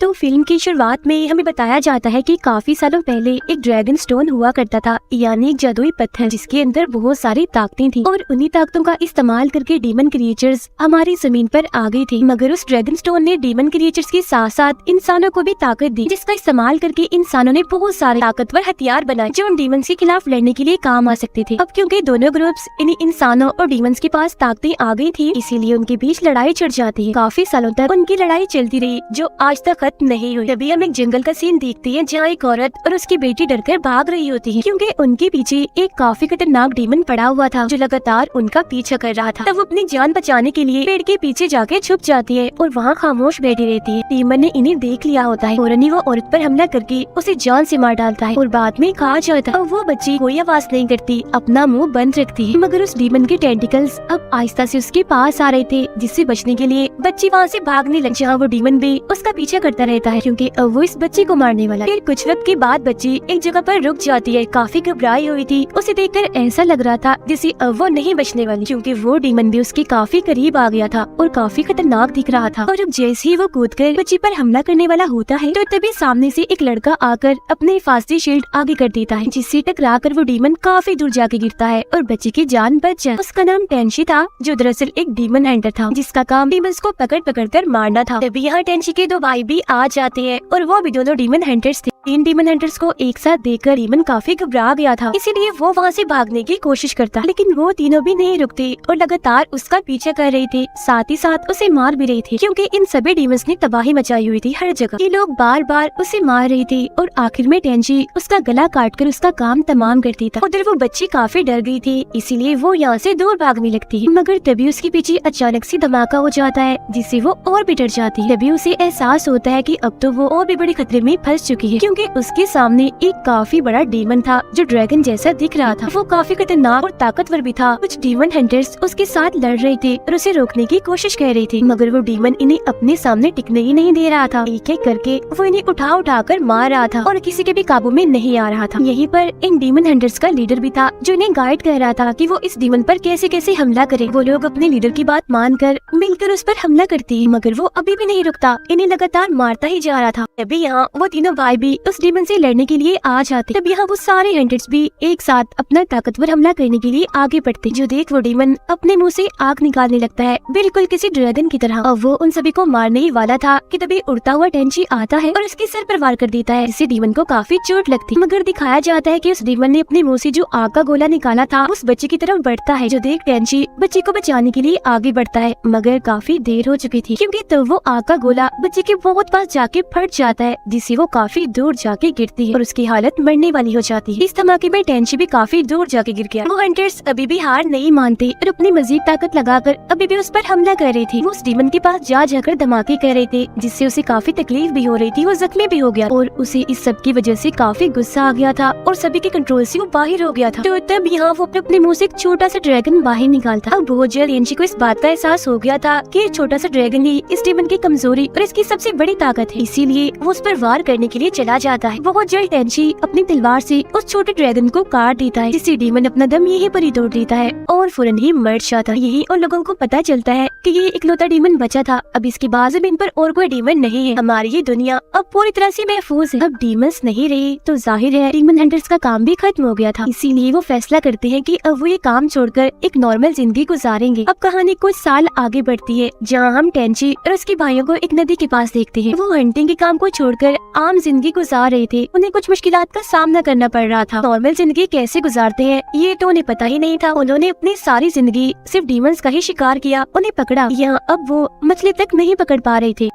तो फिल्म की शुरुआत में हमें बताया जाता है कि काफी सालों पहले एक ड्रैगन स्टोन हुआ करता था, यानी एक जादुई पत्थर जिसके अंदर बहुत सारी ताकतें थी और उन्हीं ताकतों का इस्तेमाल करके डीमन क्रिएचर्स हमारी जमीन पर आ गए थे। मगर उस ड्रैगन स्टोन ने डीमन क्रिएचर्स के साथ साथ इंसानों को भी ताकत दी, जिसका इस्तेमाल करके इंसानों ने बहुत सारे ताकतवर हथियार बनाए जो उन डीमंस के खिलाफ लड़ने के लिए काम आ सकते थे। अब क्योंकि दोनों ग्रुप्स इन इंसानों और डीमंस के पास ताकतें आ गई थी, इसीलिए उनके बीच लड़ाई छिड़ जाती है। काफी सालों तक उनकी लड़ाई चलती रही जो आज तक खत्म नहीं हुई। तभी हम एक जंगल का सीन देखते हैं जहाँ एक औरत और उसकी बेटी डरकर भाग रही होती है क्योंकि उनके पीछे एक काफी खतरनाक डीमन पड़ा हुआ था जो लगातार उनका पीछा कर रहा था। तब वो अपनी जान बचाने के लिए पेड़ के पीछे जाके छुप जाती है और वहाँ खामोश बैठी रहती है। डीमन ने इन्हें देख लिया होता है और वो औरत पर हमला करके उसे जान से मार डालता है और बाद में कहा जाता है वो बच्ची कोई आवाज नहीं करती, अपना मुँह बंद रखती है। मगर उस डीमन के टेंटिकल्स अब आहिस्ता से उसके पास आ रहे थे, जिससे बचने के लिए बच्ची वहाँ से भागने लग, जहाँ वो डीमन भी उसका पीछा करता रहता है क्योंकि अब वो इस बच्ची को मारने वाला है। फिर कुछ वक्त के बाद बच्ची एक जगह पर रुक जाती है, काफी घबराई हुई थी। उसे देखकर ऐसा लग रहा था जैसे अब वो नहीं बचने वाली क्योंकि वो डीमन भी उसके काफी करीब आ गया था और काफी खतरनाक दिख रहा था। और अब जैसे ही वो कूदकर बच्ची पर हमला करने वाला होता है तो तभी सामने से एक लड़का आकर अपने हिफाजती शील्ड आगे कर देता है, जिससे टकराकर वो डीमन काफी दूर जाके गिरता है और बच्ची की जान बच जाए। उसका नाम टेंशी था जो दरअसल एक डीमन हंटर था जिसका काम डीमंस को पकड़ कर मारना था। तभी यहाँ टेंशी के दो भाई भी आ जाते हैं और वो भी दोनों डीमन हंटर्स थे। तीन डीमन हंटर्स को एक साथ देखकर डीमन काफी घबरा गया था, इसीलिए वो वहाँ से भागने की कोशिश करता, लेकिन वो तीनों भी नहीं रुकते और लगातार उसका पीछा कर रहे थे, साथ ही साथ उसे मार भी रहे थे क्योंकि इन सभी डीमंस ने तबाही मचाई हुई थी हर जगह। ये लोग बार बार उसे मार रहे थे और आखिर में टेंशी उसका गला काटकर उसका काम तमाम कर देता। उधर वो बच्ची काफी डर गई थी, इसीलिए वो यहाँ से दूर भागने लगती है। मगर तभी उसके पीछे अचानक से धमाका हो जाता है जिससे वो और भी डर जाती है। तभी उसे एहसास होता है कि अब तो वो और भी बड़े खतरे में फंस चुकी है क्योंकि उसके सामने एक काफी बड़ा डीमन था जो ड्रैगन जैसा दिख रहा था। वो काफी खतरनाक और ताकतवर भी था। कुछ डीमन हंटर्स उसके साथ लड़ रहे थे और उसे रोकने की कोशिश कर रहे थे, मगर वो डीमन इन्हें अपने सामने टिकने ही नहीं दे रहा था। एक एक करके वो इन्हें उठा कर मार रहा था और किसी के भी काबू में नहीं आ रहा था। यहीं पर इन डीमन हंटर्स का लीडर भी था जो इन्हें गाइड कर रहा था कि वो इस डीमन पर कैसे कैसे हमला करे। वो लोग अपने लीडर की बात मानकर मिलकर उस पर हमला करते हैं, मगर वो अभी भी नहीं रुकता, इन्हें लगातार मारता ही जा रहा था। तभी यहाँ वो तीनों भाई भी उस डीमन से लड़ने के लिए आ जाते। तब यहाँ वो सारे हंटर्स भी एक साथ अपना ताकतवर हमला करने के लिए आगे बढ़ते। जो देख वो डीमन अपने मुंह से आग निकालने लगता है, बिल्कुल किसी ड्रैगन की तरह। अब वो उन सभी को मारने ही वाला था कि तभी उड़ता हुआ टेंशी आता है और उसके सर पर वार कर देता है, जिससे डीमन को काफी चोट लगती। मगर दिखाया जाता है कि उस डीमन ने अपने मुंह से जो आग का गोला निकाला था उस बच्चे की तरफ बढ़ता है। जो देख टेंशी बच्चे को बचाने के लिए आगे बढ़ता है, मगर काफी देर हो चुकी थी क्योंकि तब वो आग का गोला बच्चे के बहुत पास जाके फट जाता है, जिससे वो काफी दूर जाके गिरती है और उसकी हालत मरने वाली हो जाती है। इस धमाके में टेंशी भी काफी दूर जाके गिर गया। वो हंटर्स अभी भी हार नहीं मानते और अपनी मजीद ताकत लगाकर अभी भी उस पर हमला कर रहे थे। वो उस डीमन के पास जाकर धमाके कर रहे थे, जिससे उसे काफी तकलीफ भी हो रही थी। वो जख्मी भी हो गया और उसे इस सब की वजह से काफी गुस्सा आ गया था और सभी के कंट्रोल से वो बाहर हो गया था। तो तब यहाँ वो अपने मुँह से एक छोटा सा ड्रैगन बाहर निकालता। अब बहुत जल्द टेंशी को इस बात का एहसास हो गया था कि छोटा सा ड्रैगन ही इस डीमन की कमजोरी और इसकी सबसे बड़ी ताकत है, इसीलिए वो उस पर वार करने के लिए चला जाता है। बहुत जल्द टेंशी अपनी तलवार से उस छोटे ड्रैगन को काट देता है, जिससे डीमन अपना दम यहीं पर ही तोड़ देता है और फौरन ही मर जाता है। यही उन लोगों को पता चलता है कि ये इकलौता डीमन बचा था। अब इसके बाद जमीन पर और कोई डीमन नहीं है। हमारी ये दुनिया अब पूरी तरह से महफूज है। अब डीमंस नहीं रहे तो जाहिर है डीमन हंटर्स का काम भी खत्म हो गया था, इसीलिए वो फैसला करते हैं कि अब वो ये काम छोड़कर एक नॉर्मल जिंदगी गुजारेंगे। अब कहानी कुछ साल आगे बढ़ती है जहाँ हम टेंशी और उसके भाइयों को एक नदी के पास देखते हैं। वो हंटिंग के काम को छोड़कर आम जिंदगी गुजार रहे थे। उन्हें कुछ मुश्किलात का सामना करना पड़ रहा था। नॉर्मल जिंदगी कैसे गुजारते हैं ये तो उन्हें पता ही नहीं था। उन्होंने अपनी सारी जिंदगी सिर्फ डीमंस का ही शिकार किया, उन्हें पकड़ा या अब वो मछली तक नहीं पकड़ पा रहे थे।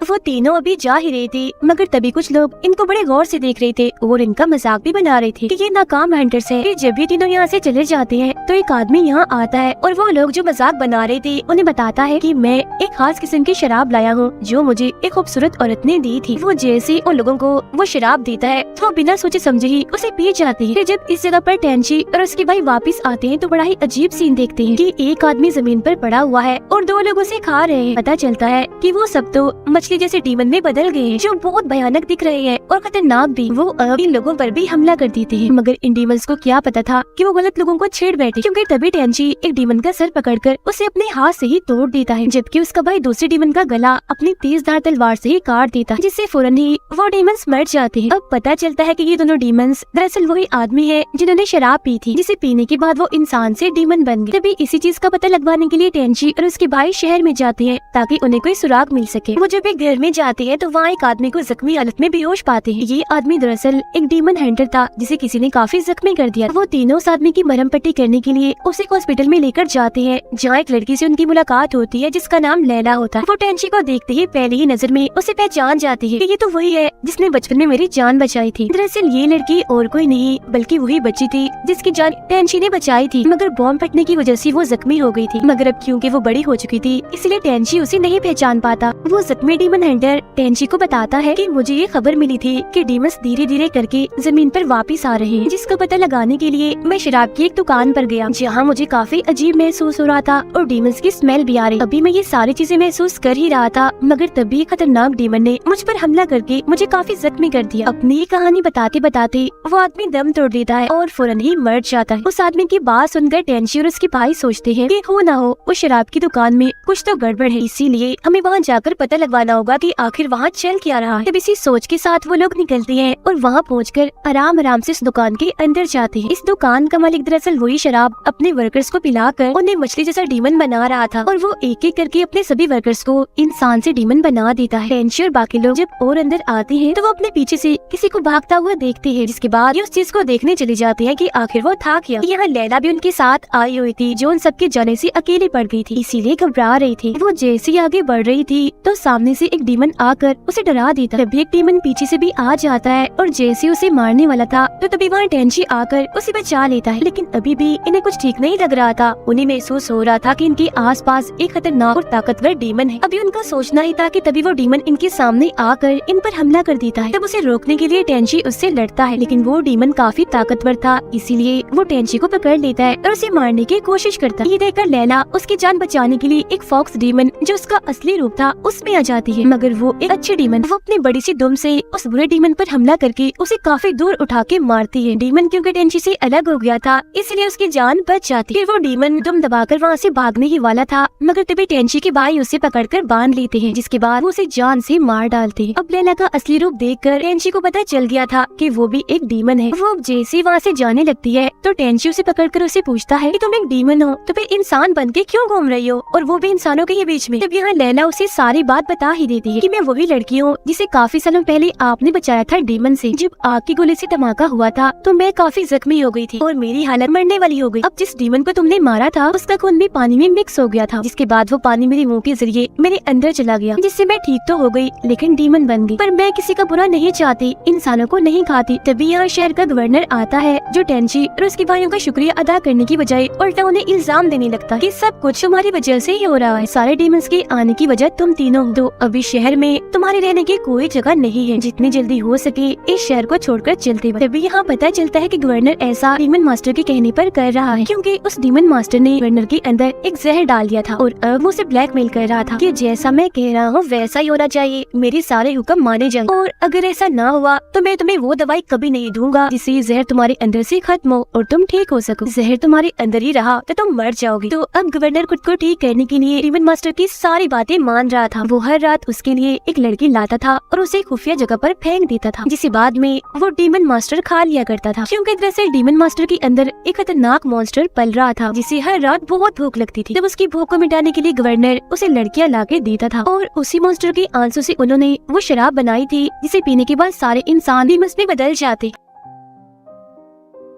वो तीनों अभी जा ही रहे थे, मगर तभी कुछ लोग इनको बड़े गौर से देख रहे थे और इनका मजाक भी बना रहे थे कि ये नाकाम हंटर्स हैं। फिर जब ये तीनों यहाँ से चले जाते हैं तो एक आदमी यहाँ आता है और वो लोग जो मजाक बना रहे थे उन्हें बताता है कि मैं एक खास किस्म की शराब लाया हूँ जो मुझे एक खूबसूरत औरत ने दी थी। वो जैसे उन लोगों को वो शराब देता है तो बिना सोचे समझे ही उसे पी जाती है। फिर जब इस जगह पर टेंशी और उसके भाई वापिस आते हैं तो बड़ा ही अजीब सीन देखते हैं कि एक आदमी जमीन पर पड़ा हुआ है और दो लोग उसे खा रहे हैं। पता चलता है कि वो सब तो मछली किसी जैसे डीमन में बदल गए हैं जो बहुत भयानक दिख रहे हैं और खतरनाक भी। वो अब इन लोगों पर भी हमला कर देते हैं, मगर इन डीमंस को क्या पता था कि वो गलत लोगों को छेड़ बैठे, क्योंकि तभी टेंची एक डीमन का सर पकड़कर उसे अपने हाथ से ही तोड़ देता है, जबकि उसका भाई दूसरे डीमन का गला अपनी तेजधार तलवार से ही काट देता है, जिससे फौरन ही वो डीमंस मर जाते हैं। अब पता चलता है कि ये दोनों डीमंस दरअसल वही आदमी है जिन्होंने शराब पी थी, जिसे पीने के बाद वो इंसान से डीमन बन गए। तभी इसी चीज का पता लगवाने के लिए टेंची और उसके भाई शहर में जाते हैं ताकि उन्हें कोई सुराग मिल सके। वो जब एक घर में जाते हैं तो वहाँ एक आदमी को जख्मी हालत में बेहोश पाते हैं। ये आदमी दरअसल एक डीमन हंटर था जिसे किसी ने काफी जख्मी कर दिया। वो तीनों उस आदमी की मरहम पट्टी करने के लिए उसे एक हॉस्पिटल में लेकर जाते हैं, जहाँ एक लड़की से उनकी मुलाकात होती है जिसका नाम लैला होता है। वो टेंची को देखते ही पहली ही नजर में उसे पहचान जाती है कि ये तो वही है जिसने बचपन में मेरी जान बचाई थी। दरअसल ये लड़की और कोई नहीं बल्कि वही बच्ची थी जिसकी जान टेंची ने बचाई थी, मगर बॉम्ब फटने की वजह से वो जख्मी हो गई थी। मगर अब क्योंकि वो बड़ी हो चुकी थी इसलिए टेंची उसे नहीं पहचान पाता। वो जख्मी डीमन हंटर टेंची को बताता है कि मुझे ये खबर मिली थी कि डीमंस धीरे धीरे करके जमीन पर वापस आ रहे हैं, जिसका पता लगाने के लिए मैं शराब की एक दुकान पर गया, जहाँ मुझे काफी अजीब महसूस हो रहा था और डीमंस की स्मेल भी आ रही। अभी मैं ये सारी चीजें महसूस कर ही रहा था, मगर तभी खतरनाक डीमन ने मुझ पर हमला करके मुझे काफी जख्मी कर दिया। अपनी ये कहानी बताते बताते वो आदमी दम तोड़ देता है और फौरन ही मर जाता है। उस आदमी की बात सुनकर टेंची और उसके भाई सोचते हैं कि हो ना हो उस शराब की दुकान में कुछ तो गड़बड़ है, इसीलिए हमें वहाँ जाकर पता लगवाना होगा कि आखिर वहाँ चल क्या रहा है। तब इसी सोच के साथ वो लोग निकलते हैं और वहाँ पहुंचकर आराम आराम से इस दुकान के अंदर जाते हैं। इस दुकान का मालिक दरअसल वही शराब अपने वर्कर्स को पिलाकर उन्हें मछली जैसा डीमन बना रहा था और वो एक एक करके अपने सभी वर्कर्स को इंसान से डीमन बना देता है। टेंची और बाकी लोग जब और अंदर आते हैं तो वो अपने पीछे से किसी को भागता हुआ देखते हैं, जिसके बाद ये उस चीज को देखने चले जाते हैं कि आखिर वो था क्या। यहाँ लैला भी उनके साथ आई हुई थी जो उन सबके जाने से अकेली पड़ गई थी, इसीलिए घबरा रही थी। वो जैसे ही आगे बढ़ रही थी तो सामने से एक डीमन आकर उसे डरा देता। तभी एक डीमन पीछे से भी आ जाता है और जैसे उसे मारने वाला था तो तभी वहाँ टेंची आकर उसे बचा लेता है। लेकिन अभी भी इन्हें कुछ ठीक नहीं लग रहा था। उन्हें महसूस हो रहा था कि इनके आसपास एक खतरनाक और ताकतवर डीमन है। अभी उनका सोचना ही था कि तभी वो डीमन इनके सामने आकर इन पर हमला कर देता है। तब उसे रोकने के लिए टेंची उससे लड़ता है, लेकिन वो डीमन काफी ताकतवर था, इसीलिए वो टेंची को पकड़ लेता है और उसे मारने की कोशिश करता है। ये देखकर लैला उसकी जान बचाने के लिए एक फॉक्स डीमन जो उसका असली रूप था उसमें आ जाती है, मगर वो एक अच्छी डीमन वो अपनी बड़ी सी दुम से उस बुरे डीमन पर हमला करके उसे काफी दूर उठा के मारती है। डीमन क्योंकि टेंची से अलग हो गया था इसलिए उसकी जान बच जाती है। फिर वो डीमन दुम दबाकर वहाँ से भागने ही वाला था, मगर तभी टेंची के भाई उसे पकड़कर बांध लेते हैं, जिसके बाद वो उसे जान से मार डालते हैं। अब लैला का असली रूप देखकर टेंची को पता चल गया था कि वो भी एक डीमन है। वो जैसे वहाँ से जाने लगती है तो टेंची उसे पकड़कर उसे पूछता है कि तुम एक डीमन हो तो फिर इंसान बन के क्यों घूम रही हो, और वो भी इंसानों के ही बीच में। तब यहाँ लैला उसे सारी बात बता ही देती है कि मैं वही लड़की हूँ जिसे काफी सालों पहले आपने बचाया था डीमन से। जब आग की गोली से धमाका हुआ था तो मैं काफी जख्मी हो गई थी और मेरी हालत मरने वाली हो गई। अब जिस डीमन को तुमने मारा था उसका खून भी पानी में मिक्स हो गया था, जिसके बाद वो पानी मेरे मुंह के जरिए मेरे अंदर चला गया, जिससे मैं ठीक तो हो गई लेकिन डीमन बन गई। पर मैं किसी का बुरा नहीं चाहती, इंसानों को नहीं खाती। तभी यहाँ शहर का गवर्नर आता है जो टेंची और उसके भाइयों का शुक्रिया अदा करने की बजाय उल्टा उन्हें इल्जाम देने लगता कि सब कुछ तुम्हारी वजह से ही हो रहा है, सारे डीमंस के आने की वजह तुम तीनों हो। तो अभी शहर में तुम्हारे रहने की कोई जगह नहीं है, जितनी जल्दी हो सके इस शहर को छोड़कर चलते बनो। तभी यहाँ पता चलता है कि गवर्नर ऐसा डीमन मास्टर के कहने पर कर रहा है, क्योंकि उस डीमन मास्टर ने गवर्नर के अंदर एक जहर डाल दिया था और अब वो उसे ब्लैकमेल कर रहा था कि जैसा मैं कह रहा हूँ वैसा ही होना चाहिए, मेरे सारे हुक्म माने जाएं, और अगर ऐसा ना हुआ तो मैं तुम्हें वो दवाई कभी नहीं दूंगा जिससे जहर तुम्हारे अंदर से खत्म हो और तुम ठीक हो सको। जहर तुम्हारे अंदर ही रहा तो तुम मर जाओगी। तो अब गवर्नर खुद को ठीक करने के लिए डीमन मास्टर की सारी बातें मान रहा था। वो हर रात उसके लिए एक लड़की लाता था और उसे खुफिया जगह पर फेंक देता था, जिसे बाद में वो डीमन मास्टर खा लिया करता था, क्योंकि दरअसल डीमन मास्टर के अंदर एक खतरनाक मॉन्स्टर पल रहा था जिसे हर रात बहुत भूख लगती थी। जब उसकी भूख को मिटाने के लिए गवर्नर उसे लड़कियां लाके देता था और उसी मॉन्स्टर के आंसू से उन्होंने वो शराब बनाई थी जिसे पीने के बाद सारे इंसान डीमंस में बदल जाते।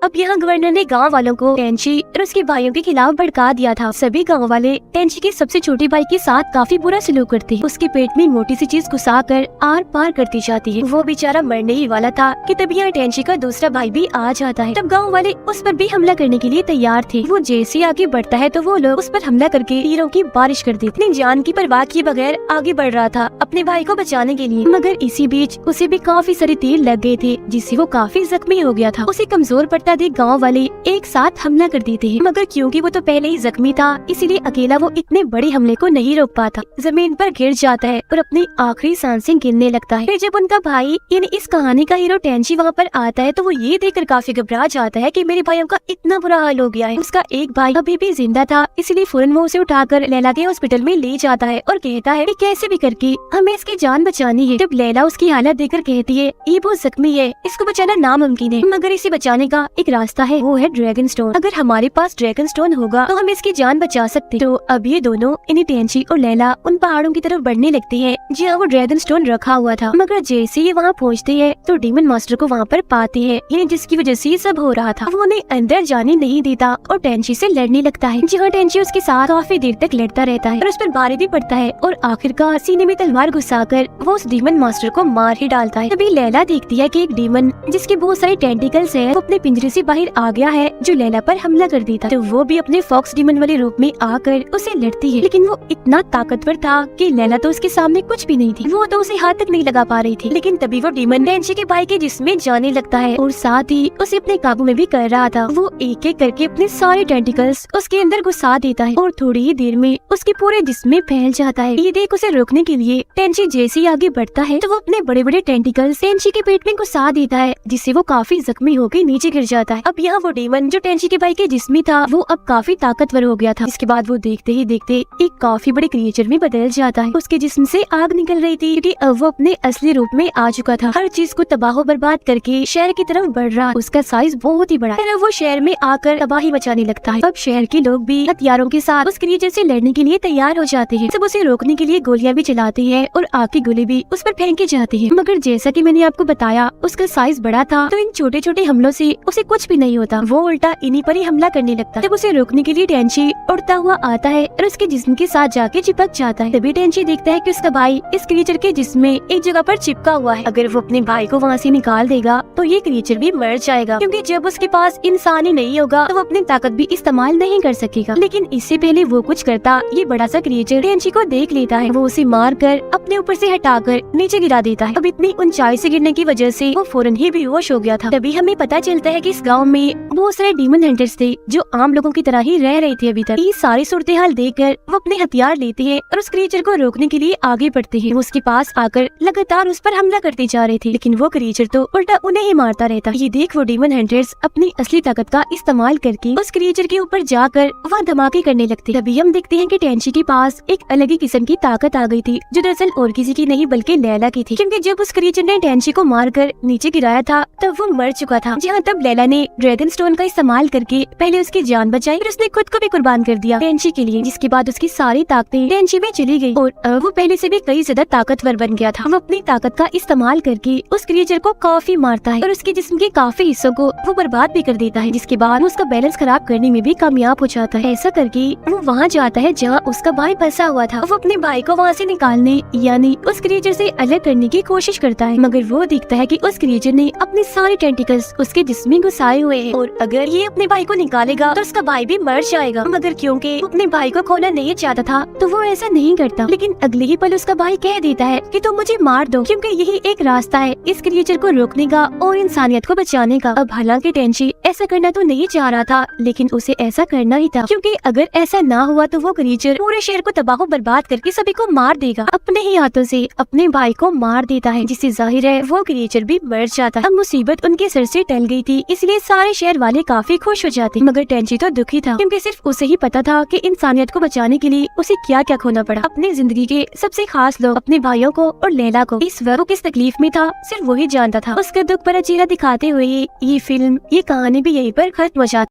अब यहाँ गवर्नर ने गांव वालों को टेंची और उसके भाइयों के खिलाफ भड़का दिया था। सभी गांव वाले टेंची के सबसे छोटे भाई के साथ काफी बुरा सलूक करते हैं। उसके पेट में मोटी सी चीज घुसाकर आर पार करती जाती है। वो बेचारा मरने ही वाला था कि तभी यहाँ टेंची का दूसरा भाई भी आ जाता है। तब गाँव वाले उस पर भी हमला करने के लिए तैयार थे। वो जैसे आगे बढ़ता है तो वो लोग उस पर हमला करके तीरों की बारिश कर देते। अपनी जान की परवाह किए बगैर आगे बढ़ रहा था अपने भाई को बचाने के लिए, मगर इसी बीच उसे भी काफी सारे तीर लग गए थे जिससे वो काफी जख्मी हो गया था। उसे कमजोर पड़ता भागता देख गाँव वाले एक साथ हमला कर देते हैं, मगर क्योंकि वो तो पहले ही जख्मी था इसीलिए अकेला वो इतने बड़े हमले को नहीं रोक पाता। जमीन पर गिर जाता है और अपनी आखिरी सांसें गिनने लगता है। फिर जब उनका भाई यानी इस कहानी का हीरो टेंची वहाँ पर आता है तो वो ये देखकर काफी घबरा जाता है कि मेरे भाइयों का इतना बुरा हाल हो गया है। उसका एक भाई अभी भी जिंदा था, इसलिए फौरन वो उसे उठाकर लैला के हॉस्पिटल में ले जाता है और कहता है कि कैसे भी करके हमें इसकी जान बचानी है। जब लैला उसकी हालत देखकर कहती है ये बहुत जख्मी है, इसको बचाना नामुमकिन है, मगर इसे बचाने का एक रास्ता है, वो है ड्रैगन स्टोन। अगर हमारे पास ड्रैगन स्टोन होगा तो हम इसकी जान बचा सकते। तो अब ये दोनों यानी टेंची और लैला उन पहाड़ों की तरफ बढ़ने लगती है जहाँ वो ड्रैगन स्टोन रखा हुआ था। मगर जैसे ये वहाँ पहुँचते हैं तो डीमन मास्टर को वहाँ पर पाते हैं, यानी जिसकी वजह से ये सब हो रहा था। वो उन्हें अंदर जाने नहीं देता और टेंची से लड़ने लगता है, जहाँ टेंची उसके साथ काफी देर तक लड़ता रहता है और उस पर भारी भी पड़ता है और आखिरकार सीने में तलवार घुसाकर वो उस डीमन मास्टर को मार ही डालता है। तभी लैला देखती है कि एक डीमन जिसके बहुत सारे टेंटिकल्स हैं वो अपने पिंजरे से बाहर आ गया है जो लैला पर हमला कर देता। तो वो भी अपने फॉक्स डीमन वाले रूप में आकर उसे लड़ती है, लेकिन वो इतना ताकतवर था कि लैला तो उसके सामने कुछ भी नहीं थी, वो तो उसे हाथ तक नहीं लगा पा रही थी। लेकिन तभी वो डीमन टेंची के भाई के जिस्म में जाने लगता है और साथ ही उसे अपने काबू में भी कर रहा था। वो एक एक करके अपने सारे टेंटिकल्स उसके अंदर घुसा देता है और थोड़ी ही देर में उसके पूरे जिस्म में फैल जाता है। ये देख उसे रोकने के लिए टेंची जैसे ही आगे बढ़ता है तो वो अपने बड़े बड़े टेंटिकल्स टेंची के पेट में घुसा देता है, जिससे वो काफी जख्मी होकर नीचे गिर जाता है। अब यहाँ वो डीमन जो टेंची के भाई के जिस्म में था वो अब काफी ताकतवर हो गया था। इसके बाद वो देखते ही देखते एक काफी बड़े क्रिएचर में बदल जाता है। उसके जिस्म से आग निकल रही थी क्योंकि अब वो अपने असली रूप में आ चुका था। हर चीज को तबाह बर्बाद करके शहर की तरफ बढ़ रहा। उसका साइज बहुत ही बड़ा है। वो शहर में आकर तबाही मचाने लगता है। अब शहर के लोग भी हथियारों के साथ उस क्रिएचर से लड़ने के लिए तैयार हो जाते हैं। सब उसे रोकने के लिए गोलियां भी चलाते हैं और आग की गोली भी उस पर फेंके जाते हैं। मगर जैसा कि मैंने आपको बताया उसका साइज बड़ा था, तो इन छोटे छोटे हमलों से उसे कुछ भी नहीं होता। वो उल्टा इन्हीं पर ही हमला करने लगता। जब उसे रोकने के लिए टेंची उड़ता हुआ आता है और उसके जिस्म के साथ जाके चिपक जाता है। तभी टेंची देखता है कि उसका भाई इस क्रिएचर के जिस्म में एक जगह पर चिपका हुआ है। अगर वो अपने भाई को वहाँ से निकाल देगा तो ये क्रिएचर भी मर जाएगा, क्योंकि जब उसके पास इंसान ही नहीं होगा तो वो अपनी ताकत भी इस्तेमाल नहीं कर सकेगा। लेकिन इससे पहले वो कुछ करता, ये बड़ा सा क्रिएचर टेंची को देख लेता है। वो उसे मार कर अपने ऊपर से हटाकर नीचे गिरा देता है। अब इतनी ऊंचाई से गिरने की वजह से वो फौरन ही बेहोश हो गया था। तभी हमें पता चलता है कि इस गांव में बहुत सारे डीमन हंटर्स थे जो आम लोगों की तरह ही रह रहे थे अभी तक। ये सारी सूरत हाल देखकर वो अपने हथियार लेते हैं और उस क्रिएचर को रोकने के लिए आगे बढ़ते हैं। वो उसके पास आकर लगातार उस पर हमला करते जा रहे थे, लेकिन वो क्रिएचर तो उल्टा उन्हें ही मारता रहता। ये देख वो डीमन हंटर्स अपनी असली ताकत का इस्तेमाल करके उस क्रिएचर के ऊपर जाकर वहाँ धमाके करने लगते। तभी हम देखते हैं कि टेंची के पास एक अलग ही किस्म की ताकत आ गई थी, जो दरअसल और किसी की नहीं बल्कि लैला की थी। क्योंकि जब उस क्रिएचर ने टेंची को मारकर नीचे गिराया था तब वो मर चुका था। जहाँ तब लैला ने ड्रैगन स्टोन का इस्तेमाल करके पहले उसकी जान बचाई और उसने खुद को भी कुर्बान कर दिया टेंची के लिए, जिसके बाद उसकी सारी ताकतें टेंची में चली गई और अब वो पहले से भी कई ज्यादा ताकतवर बन गया था। वो अपनी ताकत का इस्तेमाल करके उस क्रिएचर को काफी मारता है और उसके जिस्म के काफी हिस्सों को वो बर्बाद भी कर देता है, जिसके बाद उसका बैलेंस खराब करने में भी कामयाब हो जाता है। ऐसा करके वो वहाँ जाता है जहाँ उसका भाई फंसा हुआ था। वो अपने भाई को वहाँ से निकालने यानी उस क्रिएचर से अलग करने की कोशिश करता है, मगर वो देखता है कि उस क्रिएचर ने अपने सारे टेंटिकल्स उसके जिस्म में घुसाए हुए हैं और अगर ये अपने भाई को निकालेगा तो उसका भाई भी मर जाएगा। मगर क्योंकि वो अपने भाई को खोना नहीं चाहता था तो वो ऐसा नहीं करता। लेकिन अगले ही पल उसका भाई कह देता है कि तुम मुझे मार दो, क्योंकि यही एक रास्ता है इस क्रिएचर को रोकने का और इंसानियत को बचाने का। अब हालांकि टेंची ऐसा करना तो नहीं चाह रहा था, लेकिन उसे ऐसा करना ही था, क्योंकि अगर ऐसा ना हुआ तो वो क्रिएचर पूरे शहर को तबाह बर्बाद करके सभी को मार देगा। अपने ही हाथों से अपने भाई को मार देता है, जिससे जाहिर है वो क्रिएचर भी मर जाता है। अब मुसीबत उनके सर से टल गई थी, इसलिए सारे शहर वाले काफी खुश हो जाते। मगर टेंची तो दुखी था, क्योंकि सिर्फ उसे ही पता था कि इंसानियत को बचाने के लिए उसे क्या क्या खोना पड़ा। अपनी जिंदगी के सबसे खास लोग, अपने भाइयों को और लैला को। इस वक्त वो किस तकलीफ में था सिर्फ वही जानता था। उसका दुख भरा चेहरा दिखाते हुए ये फिल्म, ये कहानी भी यहीं पर खत्म हो जाती।